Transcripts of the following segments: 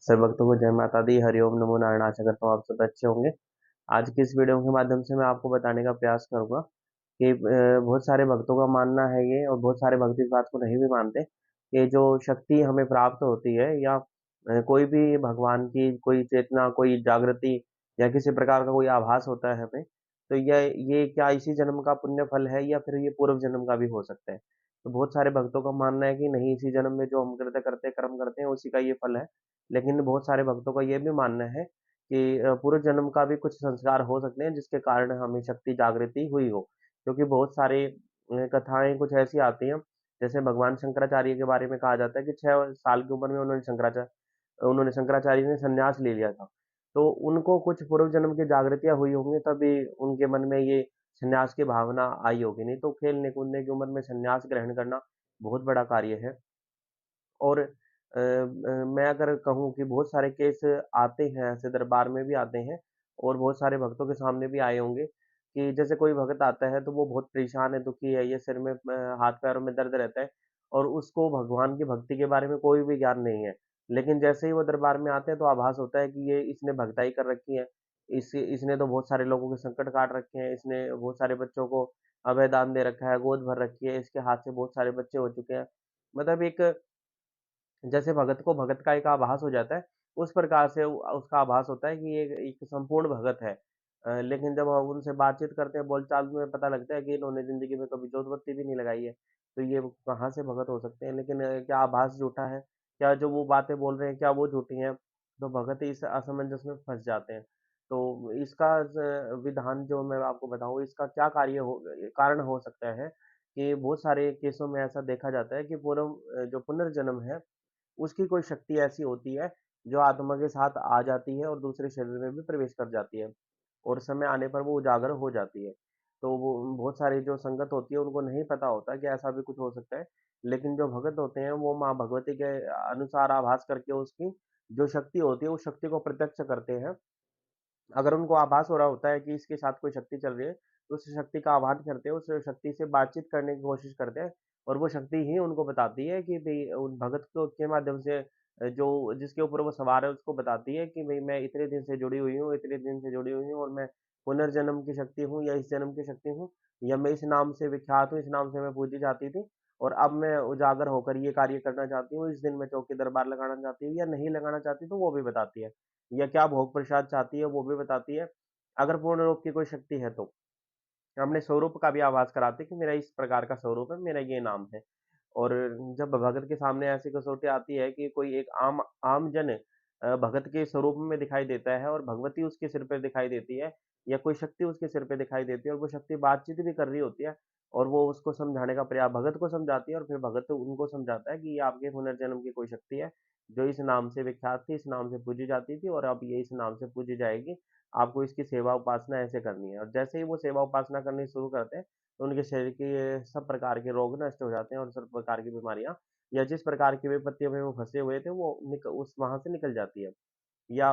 सभी भक्तों को जय माता दी, हरिओम, नमो नारायण। आशा करता हूँ आप सब अच्छे होंगे। आज की इस वीडियो के माध्यम से मैं आपको बताने का प्रयास करूँगा कि बहुत सारे भक्तों का मानना है ये, और बहुत सारे भक्त इस बात को नहीं भी मानते कि जो शक्ति हमें प्राप्त होती है, या कोई भी भगवान की कोई चेतना, कोई जागृति, या किसी प्रकार का कोई आभास होता है हमें, तो ये क्या इसी जन्म का पुण्य फल है, या फिर ये पूर्व जन्म का भी हो सकता है। तो बहुत सारे भक्तों का मानना है कि नहीं, इसी जन्म में जो हम कृत्य करते कर्म करते हैं उसी का ये फल है। लेकिन बहुत सारे भक्तों का ये भी मानना है कि पूर्व जन्म का भी कुछ संस्कार हो सकते हैं जिसके कारण हमें शक्ति जागृति हुई हो। क्योंकि बहुत सारी कथाएँ कुछ ऐसी आती हैं, जैसे भगवान शंकराचार्य के बारे में कहा जाता है कि 6 साल की उम्र में उन्होंने शंकराचार्य ने संन्यास ले लिया था। तो उनको कुछ पूर्व जन्म की जागृतियाँ हुई होंगी, तभी उनके मन में ये संन्यास की भावना आई होगी, नहीं तो खेलने-कूदने की उम्र में संन्यास ग्रहण करना बहुत बड़ा कार्य है। और मैं अगर कहूँ कि बहुत सारे केस आते हैं, ऐसे दरबार में भी आते हैं, और बहुत सारे भक्तों के सामने भी आए होंगे कि जैसे कोई भक्त आता है तो वो बहुत परेशान है, दुखी है, ये सिर में हाथ-पैरों में दर्द रहता है, और उसको भगवान की भक्ति के बारे में कोई भी ज्ञान नहीं है। लेकिन जैसे ही वो दरबार में आते हैं तो आभास होता है कि ये इसने भगताई कर रखी है, इसने तो बहुत सारे लोगों के संकट काट रखे हैं, इसने बहुत सारे बच्चों को अभय दान दे रखा है, गोद भर रखी है, इसके हाथ से बहुत सारे बच्चे हो चुके हैं। मतलब एक, जैसे भगत को भगत का एक आभास हो जाता है, उस प्रकार से उसका आभास होता है कि ये एक संपूर्ण भगत है। लेकिन जब हम उनसे बातचीत करते हैं, बोलचाल में पता लगता है कि इन्होंने ज़िंदगी में कभी जोत-बत्ती भी नहीं लगाई है, तो ये कहाँ से भगत हो सकते हैं। लेकिन क्या आभास झूठा है? क्या जो वो बातें बोल रहे हैं, क्या वो झूठी हैं? तो भगत इस असमंजस में फँस जाते हैं। तो इसका विधान जो मैं आपको बताऊँ, इसका क्या कारण हो सकता है कि बहुत सारे केसों में ऐसा देखा जाता है कि जो पुनर्जन्म है, उसकी कोई शक्ति ऐसी होती है जो आत्मा के साथ आ जाती है और दूसरे शरीर में भी प्रवेश कर जाती है, और समय आने पर वो उजागर हो जाती है। तो वो बहुत सारी जो संगत होती है उनको नहीं पता होता कि ऐसा भी कुछ हो सकता है। लेकिन जो भगत होते हैं वो माँ भगवती के अनुसार आभास करके उसकी जो शक्ति होती है उस शक्ति को प्रत्यक्ष करते हैं। अगर उनको आभास हो रहा होता है कि इसके साथ कोई शक्ति चल रही है, तो उस शक्ति का आह्वान करते हैं, उस शक्ति से बातचीत करने की कोशिश करते हैं, और वो शक्ति ही उनको बताती है कि भई उन भगत को के माध्यम से जो जिसके ऊपर वो सवार है उसको बताती है कि भई मैं इतने दिन से जुड़ी हुई हूँ, इतने दिन से जुड़ी हुई हूँ, और मैं पुनर्जन्म की शक्ति हूँ, या इस जन्म की शक्ति हूँ, या मैं इस नाम से विख्यात हूँ, इस नाम से मैं पूजी जाती थी, और अब मैं उजागर होकर ये कार्य करना चाहती हूँ, इस दिन मैं चौकी दरबार लगाना चाहती हूँ या नहीं लगाना चाहती, तो वो भी बताती है। या क्या भोग प्रसाद चाहती है वो भी बताती है। अगर पूर्ण रूप की कोई शक्ति है तो अपने स्वरूप का भी आभास कराती है कि मेरा इस प्रकार का स्वरूप है, मेरा ये नाम है। और जब भगत के सामने ऐसी कसौटी आती है कि कोई एक आम जन भगत के स्वरूप में दिखाई देता है, और भगवती उसके सिर पे दिखाई देती है, या कोई शक्ति उसके सिर पे दिखाई देती है, और वो शक्ति बातचीत भी कर रही होती है, और वो उसको समझाने का प्रयास भगत को समझाती है, और फिर भगत उनको समझाता है कि ये आपके पुनर्जन्म की कोई शक्ति है, जो इस नाम से विख्यात थी, इस नाम से पूजी जाती थी, और अब ये इस नाम से पूजी जाएगी। आपको इसकी सेवा उपासना ऐसे करनी है, और जैसे ही वो सेवा उपासना करनी शुरू करते हैं, तो उनके शरीर के ये सब प्रकार के रोग नष्ट हो जाते हैं, और सब प्रकार की बीमारियाँ, या जिस प्रकार की विपत्तियों में वो फँसे हुए थे, वो उस वहाँ से निकल जाती है। या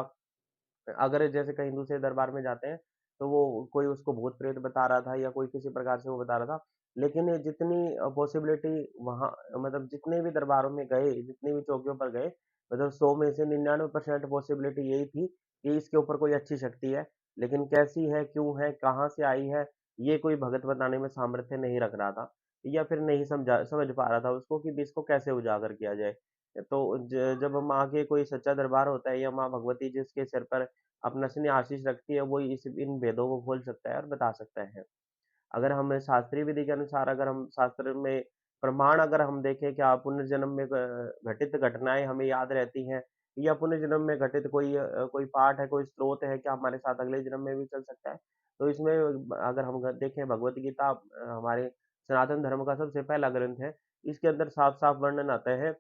अगर जैसे कहीं दूसरे दरबार में जाते हैं, तो वो कोई उसको भूत-प्रेत बता रहा था, या कोई किसी प्रकार से वो बता रहा था। लेकिन ये जितनी पॉसिबिलिटी वहाँ, मतलब जितने भी दरबारों में गए, जितनी भी चौकियों पर गए, मतलब 100 में से 99% पॉसिबिलिटी यही थी कि इसके ऊपर कोई अच्छी शक्ति है। लेकिन कैसी है, क्यों है, कहाँ से आई है, ये कोई भगत बताने में सामर्थ्य नहीं रख रहा था, या फिर नहीं समझ पा रहा था उसको कि इसको कैसे उजागर किया जाए। तो जब माँ के कोई सच्चा दरबार होता है, या माँ भगवती जिसके सिर पर अपना स्नेह आशीष रखती है, वो इस इन भेदों को खोल सकता है और बता सकता है। अगर हम शास्त्रीय विधि के अनुसार, अगर हम शास्त्र में प्रमाण अगर हम देखें, क्या पुनर्जन्म में घटित घटनाएँ हमें याद रहती हैं, या पुनर्जन्म में घटित कोई पाठ है, कोई स्रोत है, क्या हमारे साथ अगले जन्म में भी चल सकता है? तो इसमें अगर हम देखें, भगवद गीता हमारे सनातन धर्म का सबसे पहला ग्रंथ है। इसके अंदर साफ-साफ वर्णन आता है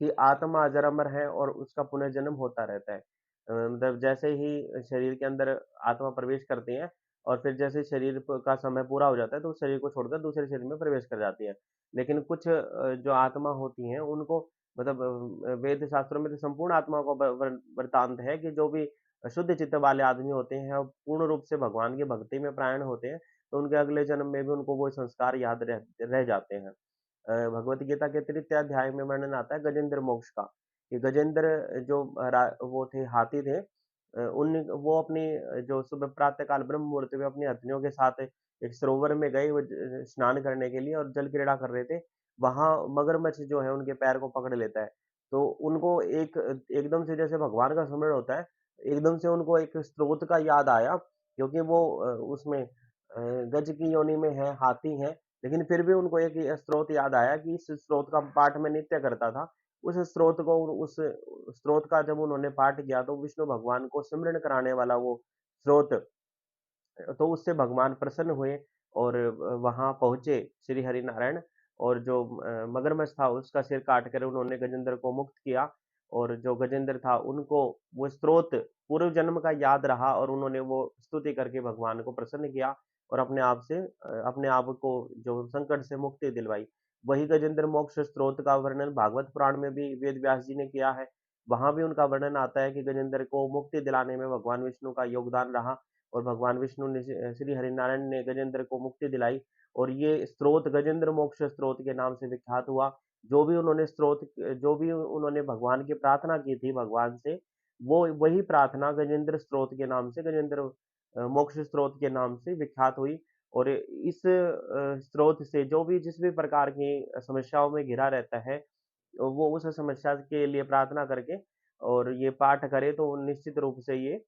कि आत्मा अजर-अमर है, और उसका पुनर्जन्म होता रहता है। मतलब जैसे ही शरीर के अंदर आत्मा प्रवेश करती है, और फिर जैसे ही शरीर का समय पूरा हो जाता है, तो उस शरीर को छोड़कर दूसरे शरीर में प्रवेश कर जाती है। लेकिन कुछ जो आत्मा होती हैं उनको, मतलब वेद शास्त्रों में तो संपूर्ण आत्मा का वृतांत है कि जो भी शुद्ध चित्त वाले आदमी होते हैं, और पूर्ण रूप से भगवान की भक्ति में प्राण होते हैं, तो उनके अगले जन्म में भी उनको वो संस्कार याद रह रह जाते हैं। भगवद गीता के तृतीय अध्याय में वर्णन आता है गजेंद्र मोक्ष का, कि गजेंद्र जो वो थे हाथी थे, उन वो अपनी जो सुबह प्रातः काल ब्रह्म मुहूर्त में अपनी हथनियों के साथ एक सरोवर में गए, वो स्नान करने के लिए और जल क्रीड़ा कर रहे थे। वहां मगरमच्छ जो है उनके पैर को पकड़ लेता है। तो उनको एक एकदम से, जैसे भगवान का स्मरण होता है, एकदम से उनको एक स्रोत का याद आया, क्योंकि वो उसमें गज की योनि में है, हाथी है, लेकिन फिर भी उनको एक स्रोत याद आया कि इस स्रोत का पाठ मैं नित्य करता था। उस स्रोत को, उस स्रोत का जब उन्होंने पाठ किया तो विष्णु भगवान को सिमरन कराने वाला वो स्रोत, तो उससे भगवान प्रसन्न हुए और वहां पहुंचे श्री हरिनारायण, और जो मगरमच्छ था उसका सिर काट कर उन्होंने गजेंद्र को मुक्त किया। और जो गजेंद्र था उनको वो स्रोत पूर्व जन्म का याद रहा, और उन्होंने वो स्तुति करके भगवान को प्रसन्न किया और अपने आप से अपने आप को जो संकट से मुक्ति दिलवाई। वही गजेंद्र मोक्ष स्रोत का वर्णन भागवत पुराण में भी वेद व्यास जी ने किया है। वहां भी उनका वर्णन आता है कि गजेंद्र को मुक्ति दिलाने में भगवान विष्णु का योगदान रहा, और भगवान विष्णु ने, श्री हरिनारायण ने गजेंद्र को मुक्ति दिलाई, और ये स्रोत गजेंद्र मोक्ष स्रोत के नाम से विख्यात हुआ। जो भी उन्होंने भगवान की प्रार्थना की थी भगवान से, वो वही प्रार्थना गजेंद्र स्रोत के नाम से, गजेंद्र मोक्ष स्रोत के नाम से विख्यात हुई। और इस स्रोत से जो भी जिस भी प्रकार की समस्याओं में घिरा रहता है, वो उस समस्या के लिए प्रार्थना करके और ये पाठ करे तो निश्चित रूप से ये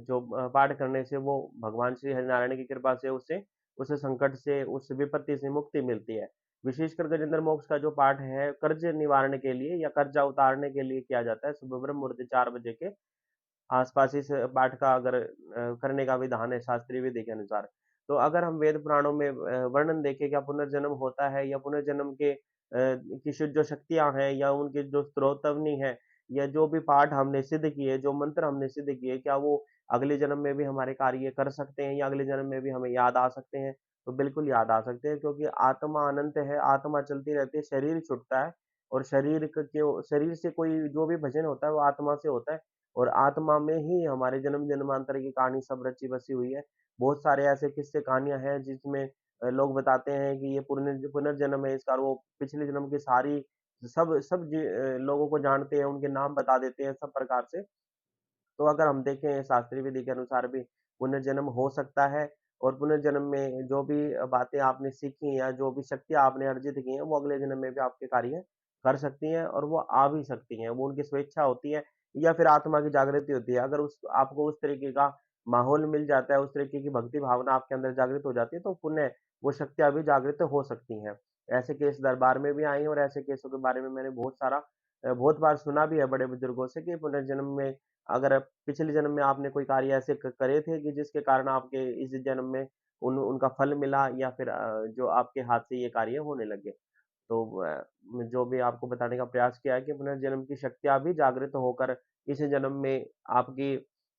जो पाठ करने से वो भगवान श्री हरिनारायण की कृपा से उसे उस संकट से, उस विपत्ति से मुक्ति मिलती है। विशेषकर गजेंद्र मोक्ष का जो पाठ है कर्ज निवारण के लिए या कर्जा उतारने के लिए किया जाता है। सुबह ब्रह्म मुहूर्त 4 बजे के आसपास इस पाठ का अगर करने का विधान है शास्त्रीय विधि के अनुसार। तो अगर हम वेद पुराणों में वर्णन देखें क्या पुनर्जन्म होता है, या पुनर्जन्म के की जो शक्तियाँ हैं, या उनकी जो स्त्रोतवनी है, या जो भी पाठ हमने सिद्ध किए, जो मंत्र हमने सिद्ध किए, क्या वो अगले जन्म में भी हमारे कार्य कर सकते हैं, या अगले जन्म में भी हमें याद आ सकते हैं? तो बिल्कुल याद आ सकते हैं, क्योंकि आत्मा अनंत है, आत्मा चलती रहती है, शरीर छूटता है, और शरीर से कोई जो भी भजन होता है वो आत्मा से होता है, और आत्मा में ही हमारे जन्म जन्मांतर की कहानी सब रची बसी हुई है। बहुत सारे ऐसे किस्से कहानियां हैं जिसमें लोग बताते हैं कि ये पुनर्जन्म है इसका, और वो पिछले जन्म की सारी लोगों को जानते हैं, उनके नाम बता देते हैं सब प्रकार से। तो अगर हम देखें शास्त्रीय विधि के अनुसार भी पुनर्जन्म हो सकता है, और पुनर्जन्म में जो भी बातें आपने सीखी या जो भी शक्तियाँ आपने अर्जित की हैं, वो अगले जन्म में भी आपके कार्य कर सकती हैं, और वो आ भी सकती हैं। वो उनकी स्वेच्छा होती है, या फिर आत्मा की जागृति होती है। अगर उस आपको उस तरीके का माहौल मिल जाता है, उस तरीके की भक्ति भावना आपके अंदर जागृत हो जाती है, तो पुनः वो शक्तियाँ भी जागृत हो सकती हैं। ऐसे केस दरबार में भी आए हैं, और ऐसे केसों के बारे में मैंने बहुत बार सुना भी है बड़े बुजुर्गों से, कि पुनर्जन्म में अगर पिछले जन्म में आपने कोई कार्य ऐसे करे थे कि जिसके कारण आपके इस जन्म में उनका फल मिला, या फिर जो आपके हाथ से ये कार्य होने लगे। तो जो भी आपको बताने का प्रयास किया है कि पुनर्जन्म की शक्तियाँ भी जागृत होकर इस जन्म में आपकी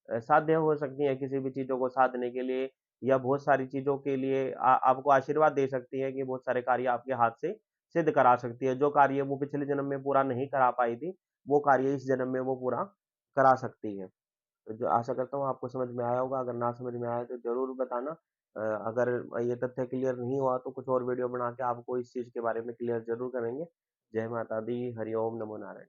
साध्य हो सकती हैं किसी भी चीज़ों को साधने के लिए, या बहुत सारी चीज़ों के लिए आपको आशीर्वाद दे सकती है, कि बहुत सारे कार्य आपके हाथ से सिद्ध करा सकती है। जो कार्य वो पिछले जन्म में पूरा नहीं करा पाई थी, वो कार्य इस जन्म में वो पूरा करा सकती है। तो जो आशा करता हूँ आपको समझ में आया होगा, अगर ना समझ में आया तो ज़रूर बताना। अगर ये तथ्य क्लियर नहीं हुआ तो कुछ और वीडियो बना के आपको इस चीज़ के बारे में क्लियर ज़रूर करेंगे। जय माता दी, हरि ओम, नमो नारायण।